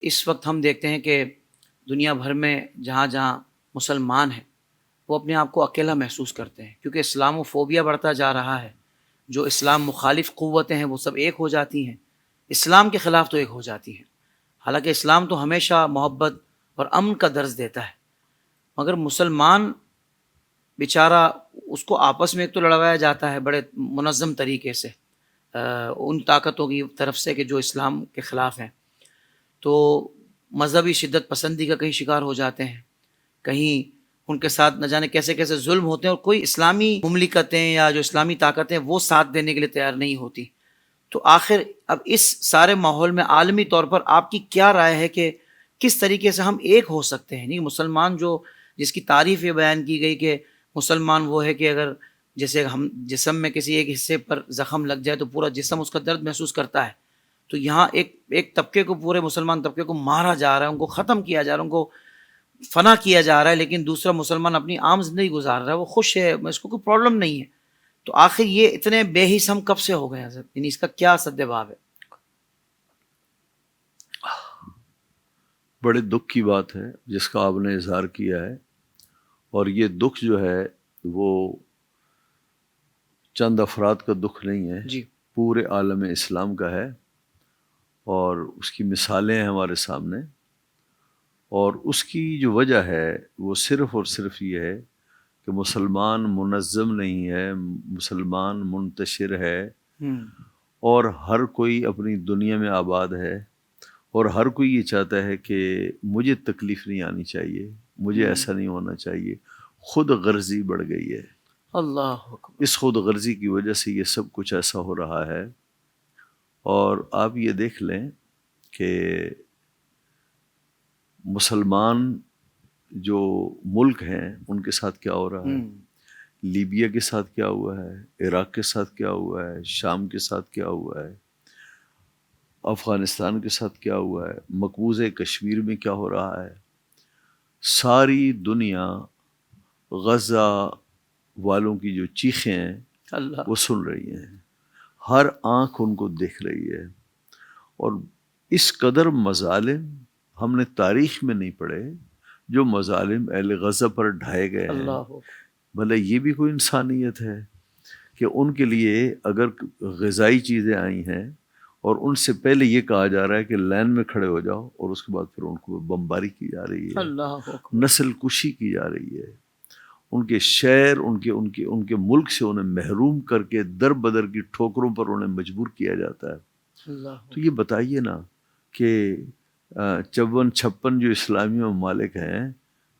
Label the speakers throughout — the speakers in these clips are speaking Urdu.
Speaker 1: اس وقت ہم دیکھتے ہیں کہ دنیا بھر میں جہاں جہاں مسلمان ہیں وہ اپنے آپ کو اکیلا محسوس کرتے ہیں، کیونکہ اسلام و فوبیا بڑھتا جا رہا ہے. جو اسلام مخالف قوتیں ہیں وہ سب ایک ہو جاتی ہیں، اسلام کے خلاف تو ایک ہو جاتی ہیں. حالانکہ اسلام تو ہمیشہ محبت اور امن کا درس دیتا ہے، مگر مسلمان بیچارہ اس کو آپس میں ایک تو لڑوایا جاتا ہے بڑے منظم طریقے سے ان طاقتوں کی طرف سے کہ جو اسلام کے خلاف ہیں. تو مذہبی شدت پسندی کا کہیں شکار ہو جاتے ہیں، کہیں ان کے ساتھ نہ جانے کیسے کیسے ظلم ہوتے ہیں، اور کوئی اسلامی مملکتیں یا جو اسلامی طاقتیں وہ ساتھ دینے کے لیے تیار نہیں ہوتی. تو آخر اب اس سارے ماحول میں عالمی طور پر آپ کی کیا رائے ہے کہ کس طریقے سے ہم ایک ہو سکتے ہیں؟ نہیں مسلمان جو جس کی تعریف یہ بیان کی گئی کہ مسلمان وہ ہے کہ اگر جیسے ہم جسم میں کسی ایک حصے پر زخم لگ جائے تو پورا جسم اس کا درد محسوس کرتا ہے. تو یہاں ایک طبقے کو، پورے مسلمان طبقے کو مارا جا رہا ہے، ان کو ختم کیا جا رہا ہے، ان کو فنا کیا جا رہا ہے، لیکن دوسرا مسلمان اپنی عام زندگی گزار رہا ہے، وہ خوش ہے، اس کو کوئی پرابلم نہیں ہے. تو آخر یہ اتنے بے حس ہم کب سے ہو گئے حضرت؟ یعنی اس کا کیا سدباب ہے؟
Speaker 2: بڑے دکھ کی بات ہے جس کا آپ نے اظہار کیا ہے، اور یہ دکھ جو ہے وہ چند افراد کا دکھ نہیں ہے،
Speaker 1: جی
Speaker 2: پورے عالم اسلام کا ہے، اور اس کی مثالیں ہیں ہمارے سامنے. اور اس کی جو وجہ ہے وہ صرف اور صرف یہ ہے کہ مسلمان منظم نہیں ہے، مسلمان منتشر ہے، اور ہر کوئی اپنی دنیا میں آباد ہے، اور ہر کوئی یہ چاہتا ہے کہ مجھے تکلیف نہیں آنی چاہیے، مجھے ایسا نہیں ہونا چاہیے. خود غرضی بڑھ گئی ہے.
Speaker 1: اللہ اکبر.
Speaker 2: اس خود غرضی کی وجہ سے یہ سب کچھ ایسا ہو رہا ہے. اور آپ یہ دیکھ لیں کہ مسلمان جو ملک ہیں ان کے ساتھ کیا ہو رہا ہے، لیبیا کے ساتھ کیا ہوا ہے، عراق کے ساتھ کیا ہوا ہے، شام کے ساتھ کیا ہوا ہے، افغانستان کے ساتھ کیا ہوا ہے، مقبوضہ کشمیر میں کیا ہو رہا ہے. ساری دنیا غزہ والوں کی جو چیخیں ہیں
Speaker 1: اللہ
Speaker 2: وہ سن رہی ہیں، ہر آنکھ ان کو دیکھ رہی ہے. اور اس قدر مظالم ہم نے تاریخ میں نہیں پڑھے جو مظالم اہل غزہ پر ڈھائے گئے ہیں.
Speaker 1: اللہ
Speaker 2: بھلا یہ بھی کوئی انسانیت ہے کہ ان کے لیے اگر غذائی چیزیں آئی ہیں اور ان سے پہلے یہ کہا جا رہا ہے کہ لائن میں کھڑے ہو جاؤ، اور اس کے بعد پھر ان کو بمباری کی جا رہی ہے،
Speaker 1: اللہ
Speaker 2: نسل کشی کی جا رہی ہے، ان کے شہر، ان کے ملک سے انہیں محروم کر کے در بدر کی ٹھوکروں پر انہیں مجبور کیا جاتا ہے. تو یہ بتائیے نا کہ 54-56 جو اسلامی ممالک ہیں،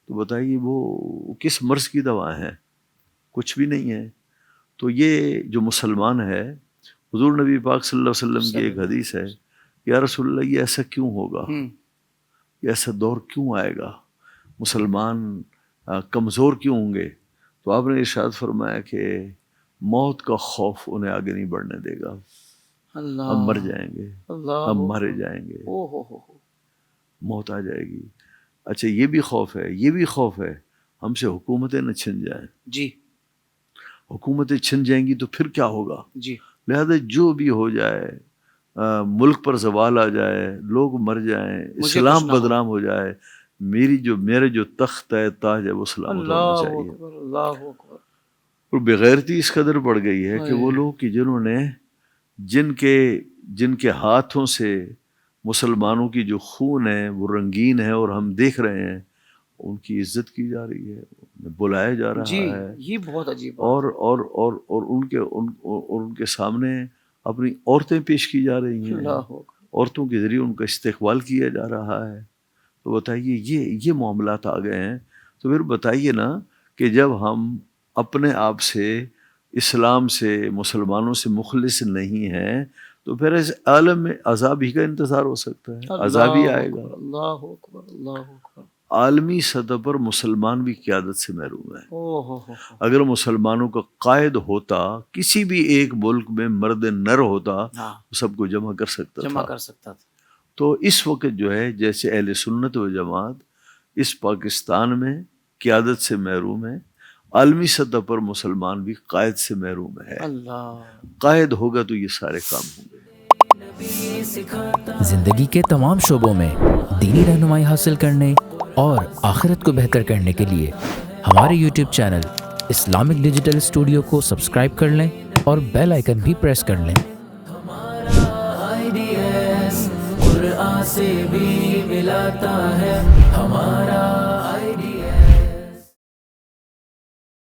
Speaker 2: تو بتائیے وہ کس مرض کی دوا ہیں؟ کچھ بھی نہیں ہے. تو یہ جو مسلمان ہے، حضور نبی پاک صلی اللہ علیہ وسلم کی ایک حدیث ہے، یا رسول اللہ یہ ایسا کیوں ہوگا، یہ ایسا دور کیوں آئے گا، مسلمان کمزور کیوں ہوں گے؟ تو آپ نے ارشاد فرمایا کہ موت کا خوف انہیں آگے نہیں بڑھنے دے گا. ہم مر جائیں گے، ہم مارے جائیں گے، موت آ جائے گی. اچھا یہ بھی خوف ہے، یہ بھی خوف ہے ہم سے حکومتیں نہ چھن جائیں.
Speaker 1: جی
Speaker 2: حکومتیں چھن جائیں گی تو پھر کیا ہوگا؟
Speaker 1: جی
Speaker 2: لہذا جو بھی ہو جائے، ملک پر زوال آ جائے، لوگ مر جائیں، اسلام بدنام ہو جائے، میرے جو تخت ہے، تاج ہے، وہ سلامت ہونا چاہیے.
Speaker 1: اللہ اکبر.
Speaker 2: اور بغیرتی اس قدر بڑھ گئی ہے کہ وہ لوگ کہ جنہوں نے جن کے ہاتھوں سے مسلمانوں کی جو خون ہے وہ رنگین ہے اور ہم دیکھ رہے ہیں، ان کی عزت کی جا رہی ہے، انہیں بلایا جا رہا ہے.
Speaker 1: یہ بہت عجیب
Speaker 2: اور ان کے سامنے اپنی عورتیں پیش کی جا رہی ہیں، عورتوں کے ذریعے ان کا استقبال کیا جا رہا ہے. تو بتائیے یہ معاملات آ گئے ہیں. تو پھر بتائیے نا کہ جب ہم اپنے آپ سے، اسلام سے، مسلمانوں سے مخلص نہیں ہیں، تو پھر اس عالم میں عذاب ہی کا انتظار ہو سکتا ہے، عذاب ہی آئے گا.
Speaker 1: اللہ اکبر اللہ اکبر.
Speaker 2: عالمی سطح پر مسلمان بھی قیادت سے محروم ہے. اگر مسلمانوں کا قائد ہوتا، کسی بھی ایک ملک میں مرد نر ہوتا، وہ سب کو جمع کر سکتا تھا. تو اس وقت جو ہے جیسے اہل سنت و جماعت اس پاکستان میں قیادت سے محروم ہے، عالمی سطح پر مسلمان بھی قائد سے محروم ہے. قائد ہوگا تو یہ سارے کام ہوں گے.
Speaker 3: زندگی کے تمام شعبوں میں دینی رہنمائی حاصل کرنے اور آخرت کو بہتر کرنے کے لیے ہمارے YouTube channel Islamic digital studio کو سبسکرائب کر لیں اور بیل آئیکن بھی پریس کر لیں۔ قرآن سے بھی ملاتا ہے ہمارا